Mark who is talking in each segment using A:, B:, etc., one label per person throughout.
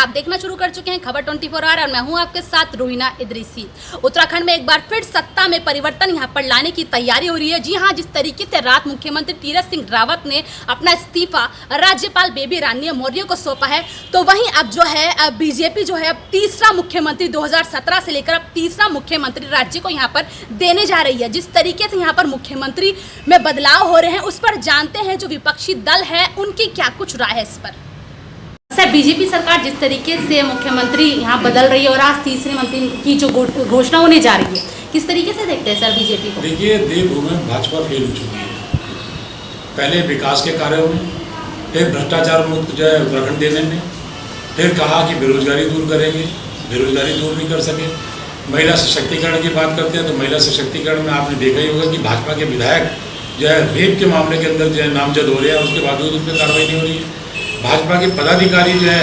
A: आप देखना शुरू कर चुके हैं खबर 24 आवर और मैं हूं आपके साथ रोहिना इदरीसी। उत्तराखंड में एक बार फिर सत्ता में परिवर्तन यहां पर लाने की तैयारी हो रही है। जी हां, जिस तरीके से रात मुख्यमंत्री तीरथ सिंह रावत ने अपना इस्तीफा राज्यपाल बेबी रानी मौर्य को सौंपा है, तो वहीं अब जो है बीजेपी जो है अब तीसरा मुख्यमंत्री 2017 से लेकर अब तीसरा मुख्यमंत्री राज्य को यहाँ पर देने जा रही है। जिस तरीके से यहाँ पर मुख्यमंत्री में बदलाव हो रहे हैं उस पर जानते हैं जो विपक्षी दल है उनकी क्या कुछ राय है इस पर। सर, बीजेपी सरकार जिस तरीके से मुख्यमंत्री यहाँ बदल रही है और आज तीसरे मंत्री की जो घोषणा होने जा रही है, किस तरीके से देखते हैं सर बीजेपी को?
B: देखिए, देवभूमि में भाजपा फेल हो चुकी है। पहले विकास के कार्यों में, फिर भ्रष्टाचार मुक्त जो है उत्तराखंड देने में, फिर कहा कि बेरोजगारी दूर करेंगे, बेरोजगारी दूर नहीं कर सके। महिला सशक्तिकरण की बात करते हैं तो महिला सशक्तिकरण में आपने देखा ही होगा कि भाजपा के विधायक जो है रेप के मामले के अंदर जो है नामजद हो रहे हैं, उसके बावजूद उन पर कार्रवाई नहीं हो रही है। भाजपा के पदाधिकारी जो है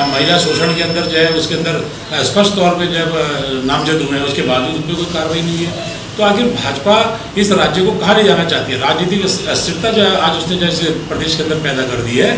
B: महिला शोषण के अंदर जो है उसके अंदर स्पष्ट तौर पे जो है नामजद हुए हैं, उसके बावजूद उन पर कोई कार्रवाई नहीं है। तो आखिर भाजपा इस राज्य को कहाँ ले जाना चाहती है? राजनीतिक अस्थिरता जो है आज उसने जैसे प्रदेश के अंदर पैदा कर दी है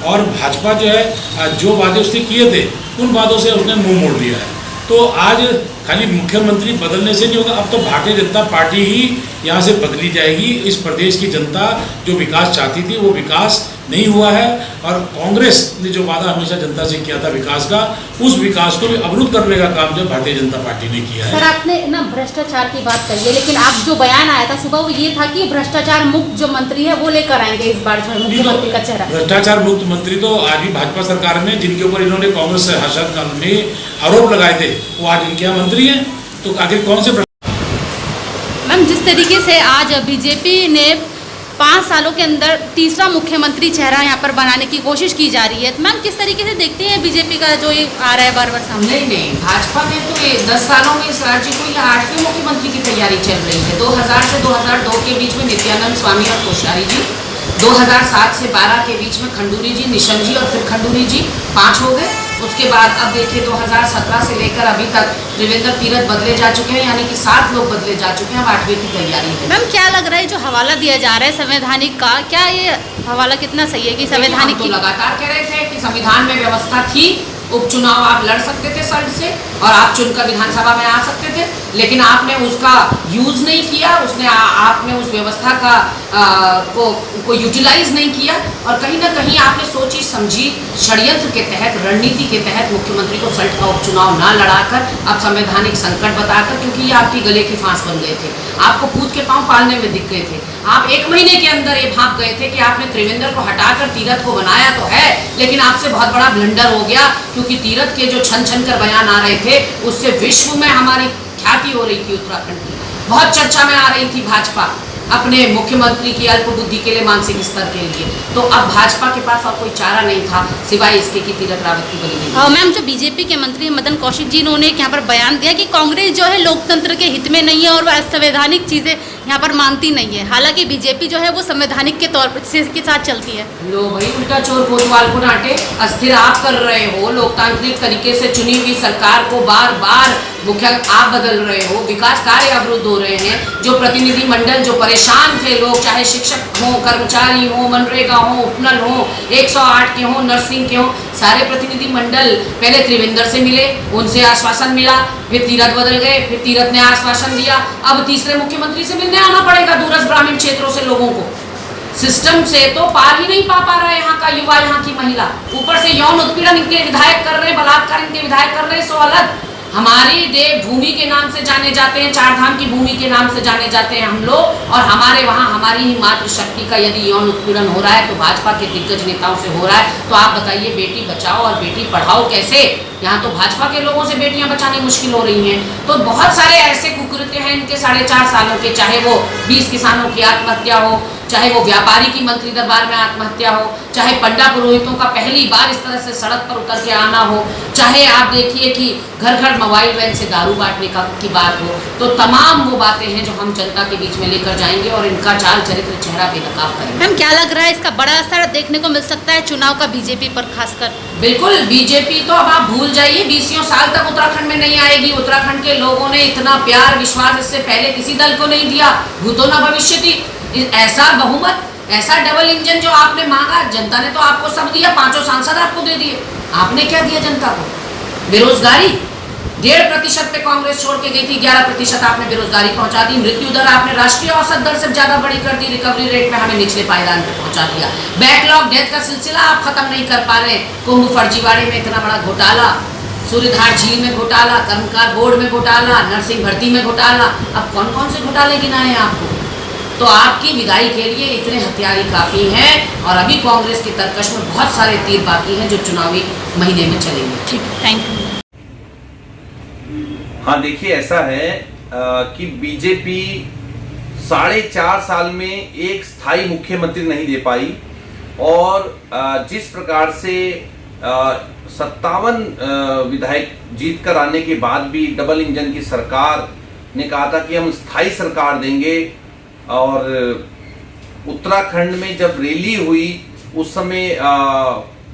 B: और भाजपा जो है जो वादे उसने किए थे उन वादों से उसने मुँह मोड़ लिया है। तो आज खाली मुख्यमंत्री बदलने से नहीं होगा, अब तो भारतीय जनता पार्टी ही यहाँ से बदली जाएगी। इस प्रदेश की जनता जो विकास चाहती थी वो विकास नहीं हुआ है और कांग्रेस ने जो वादा हमेशा जनता से किया था विकास का, उस विकास को भी अवरुद्ध करने का काम जो भारतीय जनता पार्टी ने किया है।
A: सर, आपने ना भ्रष्टाचार की बात कही है, लेकिन आप जो बयान आया था सुबह वो ये था कि भ्रष्टाचार मुक्त जो मंत्री है वो लेकर आएंगे इस बार जो है मुख्यमंत्री का चेहरा।
B: भ्रष्टाचार मुक्त मंत्री तो आज भी भाजपा सरकार में जिनके ऊपर इन्होंने कांग्रेस शासन में आरोप लगाए थे वो आज इनके यहाँ मंत्री हैं, तो आखिर कौन से?
A: मैम, जिस तरीके से आज बीजेपी ने 5 सालों के अंदर तीसरा मुख्यमंत्री चेहरा यहाँ पर बनाने की कोशिश की जा रही है, तो मैम किस तरीके से देखते हैं बीजेपी का जो ये आ रहा है बार बार सामने?
C: नहीं, भाजपा ने तो ये 10 सालों में इस राज्य को ये 8वें मुख्यमंत्री की तैयारी चल रही है। 2000 से 2002 के बीच में नित्यानंद स्वामी और कोश्यारी जी, 2007 से 12 के बीच में खंडूरी जी, निशंक जी और फिर खंडूरी जी, 5 हो गए। उसके बाद अब देखिए 2017 से लेकर अभी तक त्रिवेंद्र तीरथ बदले जा चुके हैं, यानी कि 7 लोग बदले जा चुके हैं। अब 8वें की तैयारी है।
A: मैम, क्या लग रहा है जो हवाला दिया जा रहा है संवैधानिक का, क्या ये हवाला कितना सही है कि संवैधानिक?
C: तो लगातार कह रहे थे कि संविधान में व्यवस्था थी, उपचुनाव आप लड़ सकते थे सर से और आप चुनकर विधानसभा में आ सकते थे, लेकिन आपने उसका यूज नहीं किया, आपने उस व्यवस्था का को यूटिलाइज नहीं किया और कहीं ना कहीं आपने सोची समझी षड्यंत्र के तहत, रणनीति के तहत मुख्यमंत्री को सल्ट का उपचुनाव ना लड़ाकर अब संवैधानिक संकट बताकर, क्योंकि ये आपकी गले की फांस बन गए थे, आपको कूद के पांव पालने में दिख गए थे। आप 1 महीने के अंदर ये भाप गए थे कि आपने त्रिवेंद्र को हटाकर तीरथ को बनाया तो है, लेकिन आपसे बहुत बड़ा ब्लंडर हो गया, क्योंकि तीरथ के जो छन छन कर बयान आ रहे थे उससे विश्व में हमारी ख्याति हो रही थी। उत्तराखंड की बहुत चर्चा में आ रही थी भाजपा अपने मुख्यमंत्री की अल्प बुद्धि के लिए, मानसिक स्तर के लिए। तो अब भाजपा के पास और कोई चारा नहीं था सिवाय इसके कि तीरथ रावत की बलि नहीं।
A: मैम, जो बीजेपी के मंत्री मदन कौशिक जी ने यहाँ पर बयान दिया कि कांग्रेस जो है लोकतंत्र के हित में नहीं है और वह संवैधानिक चीजें यहाँ पर मानती नहीं है, हालांकि बीजेपी जो है वो संवैधानिक के तौर पर के साथ चलती है।
C: लो भाई, उल्टा चोर कोतवाल को डांटे। अस्थिर आप कर रहे हो, लोकतांत्रिक तरीके से चुनी हुई सरकार को बार बार मुख्य आप बदल रहे हो, विकास कार्य अवरुद्ध हो रहे हैं। जो प्रतिनिधि मंडल जो परेशान थे लोग, चाहे शिक्षक हो, कर्मचारी हो, मनरेगा हो, उपनल हो, 108 के हो, नर्सिंग के हो, सारे प्रतिनिधि मंडल पहले त्रिवेंद्र से मिले, उनसे आश्वासन मिला, फिर तीरथ बदल गए, फिर तीरथ ने आश्वासन दिया, अब तीसरे मुख्यमंत्री से मिलने आना पड़ेगा दूरस्थ ग्रामीण क्षेत्रों से लोगों को। सिस्टम से तो पार ही नहीं पा रहा है यहाँ का युवा, यहाँ की महिला, ऊपर से यौन उत्पीड़न इनके विधायक कर रहे हैं, बलात्कार इनके विधायक कर रहे हैं। सो अलग हमारी देव भूमि के नाम से जाने जाते हैं, 4 धाम की भूमि के नाम से जाने जाते हैं हम लोग, और हमारे वहाँ हमारी ही मातृशक्ति का यदि यौन उत्पीड़न हो रहा है तो भाजपा के दिग्गज नेताओं से हो रहा है। तो आप बताइए, बेटी बचाओ और बेटी पढ़ाओ कैसे? यहाँ तो भाजपा के लोगों से बेटियां बचानी मुश्किल हो रही हैं। तो बहुत सारे ऐसे कुकृत्य हैं इनके 4.5 सालों के, चाहे वो 20 किसानों की आत्महत्या हो, चाहे वो व्यापारी की मंत्री दरबार में आत्महत्या हो, चाहे पंडा पुरोहितों का पहली बार इस तरह से सड़क पर उतर के आना हो, चाहे आप देखिए कि घर घर मोबाइल वैन से दारू बांटने की बात हो। तो तमाम वो बातें हैं जो हम जनता के बीच में लेकर जाएंगे और इनका चाल चरित्र चेहरा बेनकाब करेंगे।
A: मैम, क्या लग रहा है इसका बड़ा असर देखने को मिल सकता है चुनाव का बीजेपी पर खासकर?
C: बिल्कुल, बीजेपी तो अब आप भूल जाइए, 20 साल तक उत्तराखंड में नहीं आएगी। उत्तराखंड के लोगों ने इतना प्यार विश्वास इससे पहले किसी दल को नहीं दिया, भूतो न भविष्यति। ऐसा बहुमत, ऐसा डबल इंजन जो आपने मांगा, जनता ने तो आपको सब दिया, 5 सांसद आपको दे दिए। आपने क्या दिया जनता को? बेरोजगारी 1.5% पे कांग्रेस छोड़ के गई थी, 11% आपने बेरोजगारी पहुंचा दी। मृत्यु दर आपने राष्ट्रीय औसत दर से ज्यादा बड़ी कर दी, रिकवरी रेट में हमें निचले पायदान पे पहुंचा दिया। बैकलॉग डेथ का सिलसिला आप खत्म नहीं कर पा रहे। कुंभ फर्जीवाड़े में इतना बड़ा घोटाला, सूर्यधार झील में घोटाला, कर्मकार बोर्ड में घोटाला, नर्सिंग भर्ती में घोटाला, अब कौन कौन से घोटाले गिनाए आपको? तो आपकी विदाई के लिए इतने हथियारी काफ़ी हैं और अभी कांग्रेस की तरकश में बहुत सारे तीर बाकी हैं जो चुनावी महीने में चलेंगे।
A: ठीक, थैंक यू।
D: हाँ, देखिए ऐसा है कि बीजेपी 4.5 साल में एक स्थायी मुख्यमंत्री नहीं दे पाई और जिस प्रकार से 57 विधायक जीत कर आने के बाद भी डबल इंजन की सरकार ने कहा था कि हम स्थायी सरकार देंगे और उत्तराखंड में जब रैली हुई उस समय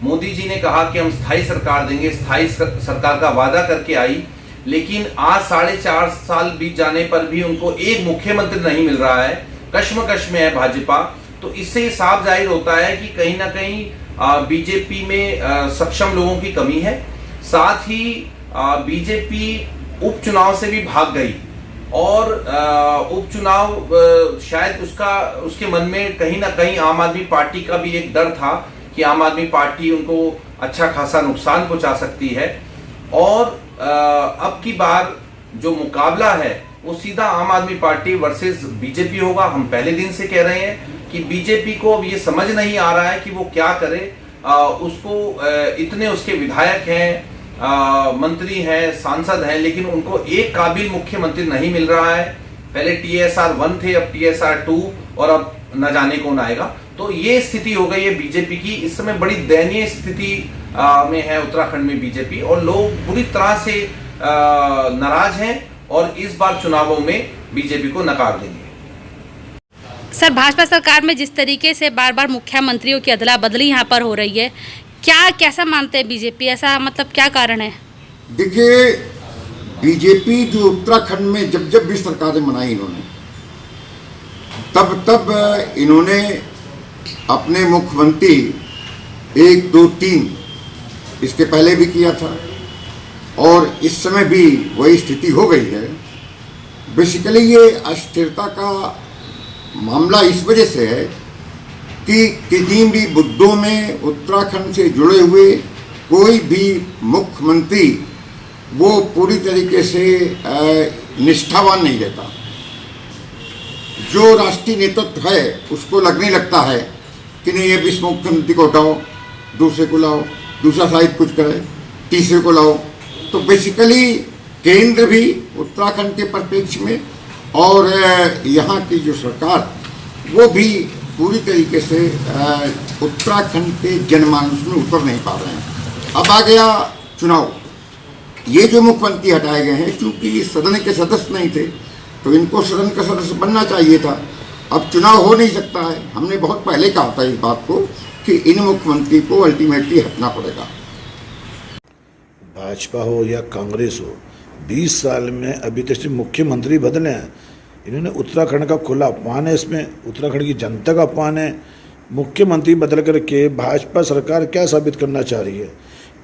D: मोदी जी ने कहा कि हम स्थायी सरकार देंगे, स्थायी सरकार का वादा करके आई। लेकिन आज 4.5 साल बीत जाने पर भी उनको एक मुख्यमंत्री नहीं मिल रहा है, कश्मकश में है भाजपा। तो इससे साफ जाहिर होता है कि कहीं ना कहीं बीजेपी में सक्षम लोगों की कमी है। साथ ही बीजेपी उपचुनाव से भी भाग गई और उपचुनाव शायद उसके मन में कहीं ना कहीं आम आदमी पार्टी का भी एक डर था कि आम आदमी पार्टी उनको अच्छा खासा नुकसान पहुंचा सकती है। और अब की बार जो मुकाबला है वो सीधा आम आदमी पार्टी वर्सेस बीजेपी होगा। हम पहले दिन से कह रहे हैं कि बीजेपी को अब ये समझ नहीं आ रहा है कि वो क्या करे। उसको इतने उसके विधायक हैं, मंत्री हैं, सांसद हैं, लेकिन उनको एक काबिल मुख्यमंत्री नहीं मिल रहा है। पहले TSR 1 थे, अब TSR 2 और अब न जाने कौन आएगा। तो ये स्थिति हो गई है बीजेपी की। इस समय बड़ी दयनीय स्थिति में है उत्तराखंड में बीजेपी और लोग बुरी तरह से नाराज हैं और इस बार चुनावों में बीजेपी को नकार देंगे।
A: सर, भाजपा सरकार में जिस तरीके से बार बार मुख्यमंत्रियों की अदला बदली यहाँ पर हो रही है, क्या कैसा मानते हैं बीजेपी? ऐसा मतलब क्या कारण है?
E: देखिए, बीजेपी जो उत्तराखंड में जब जब भी सरकारें बनाई इन्होंने तब इन्होंने अपने मुख्यमंत्री 1, 2, 3 इसके पहले भी किया था और इस समय भी वही स्थिति हो गई है। बेसिकली ये अस्थिरता का मामला इस वजह से है कि किसी भी मुद्दों में उत्तराखंड से जुड़े हुए कोई भी मुख्यमंत्री वो पूरी तरीके से निष्ठावान नहीं रहता। जो राष्ट्रीय नेतृत्व है उसको लगने लगता है कि नहीं, ये इस मुख्यमंत्री को हटाओ, दूसरे को लाओ, दूसरा शायद कुछ करे, तीसरे को लाओ। तो बेसिकली केंद्र भी उत्तराखंड के परिप्रेक्ष्य में और यहाँ की जो सरकार वो भी पूरी तरीके से उत्तराखंड के जनमानस में उतर नहीं पा रहे हैं। अब आ गया चुनाव। ये जो मुख्यमंत्री हटाए गए हैं, चूंकि सदन के सदस्य नहीं थे तो इनको सदन का सदस्य बनना चाहिए था। अब चुनाव हो नहीं सकता है। हमने बहुत पहले कहा था इस बात को कि इन मुख्यमंत्री को अल्टीमेटली हटना पड़ेगा।
F: भाजपा हो या कांग्रेस हो, 20 साल में अभी तक सिर्फ मुख्यमंत्री बदले हैं। इन्होंने उत्तराखंड का खुला अपमान है, इसमें उत्तराखंड की जनता का अपमान है। मुख्यमंत्री बदल करके भाजपा सरकार क्या साबित करना चाह रही है?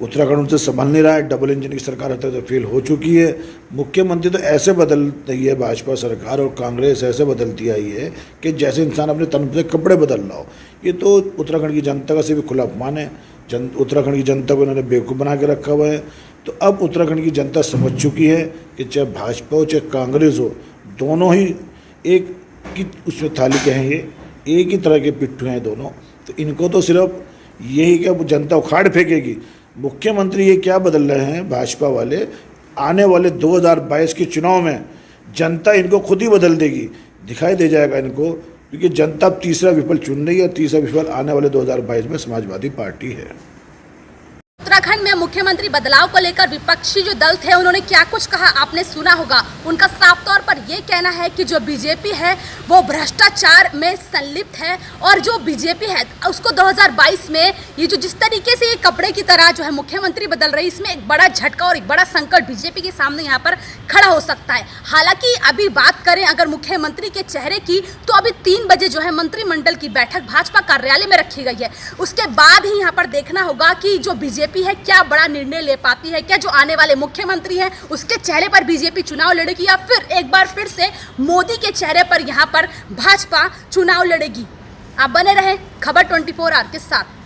F: उत्तराखंड उनसे संभल नहीं रहा है। डबल इंजन की सरकार होता है तो फेल हो चुकी है। मुख्यमंत्री तो ऐसे बदल रही है भाजपा सरकार और कांग्रेस ऐसे बदलती आई है कि जैसे इंसान अपने तन से कपड़े बदल रहा हो। ये तो उत्तराखंड की जनता का सिर्फ खुला अपमान है। उत्तराखंड की जनता को इन्होंने बेवकूफ़ बना के रखा हुआ है। तो अब उत्तराखंड की जनता समझ चुकी है कि चाहे भाजपा हो चाहे कांग्रेस हो, दोनों ही एक की उसमें थाली के हैं, ये एक ही तरह के पिट्ठू हैं दोनों। तो इनको तो सिर्फ यही क्या जनता उखाड़ फेंकेगी। मुख्यमंत्री ये क्या बदल रहे हैं भाजपा वाले? आने वाले 2022 के चुनाव में जनता इनको खुद ही बदल देगी, दिखाई दे जाएगा इनको, क्योंकि जनता अब तीसरा विफल चुन रही है। तीसरा विफल आने वाले 2022 में समाजवादी पार्टी है।
A: उत्तराखंड में मुख्यमंत्री बदलाव को लेकर विपक्षी जो दल थे उन्होंने क्या कुछ कहा आपने सुना होगा। उनका साफ तौर पर यह कहना है कि जो बीजेपी है वो भ्रष्टाचार में संलिप्त है और जो बीजेपी है उसको 2022 में ये जो जिस तरीके से ये कपड़े की तरह जो है मुख्यमंत्री बदल रही है, इसमें एक बड़ा झटका और एक बड़ा संकट बीजेपी के सामने यहाँ पर खड़ा हो सकता है। हालांकि अभी बात करें अगर मुख्यमंत्री के चेहरे की तो अभी 3 बजे जो है मंत्रिमंडल की बैठक भाजपा कार्यालय में रखी गई है। उसके बाद ही यहाँ पर देखना होगा कि जो बीजेपी पाती है, क्या बड़ा निर्णय ले पाती है, क्या जो आने वाले मुख्यमंत्री हैं उसके चेहरे पर बीजेपी चुनाव लड़ेगी या फिर एक बार फिर से मोदी के चेहरे पर यहाँ पर भाजपा चुनाव लड़ेगी। आप बने रहें खबर 24 आवर के साथ।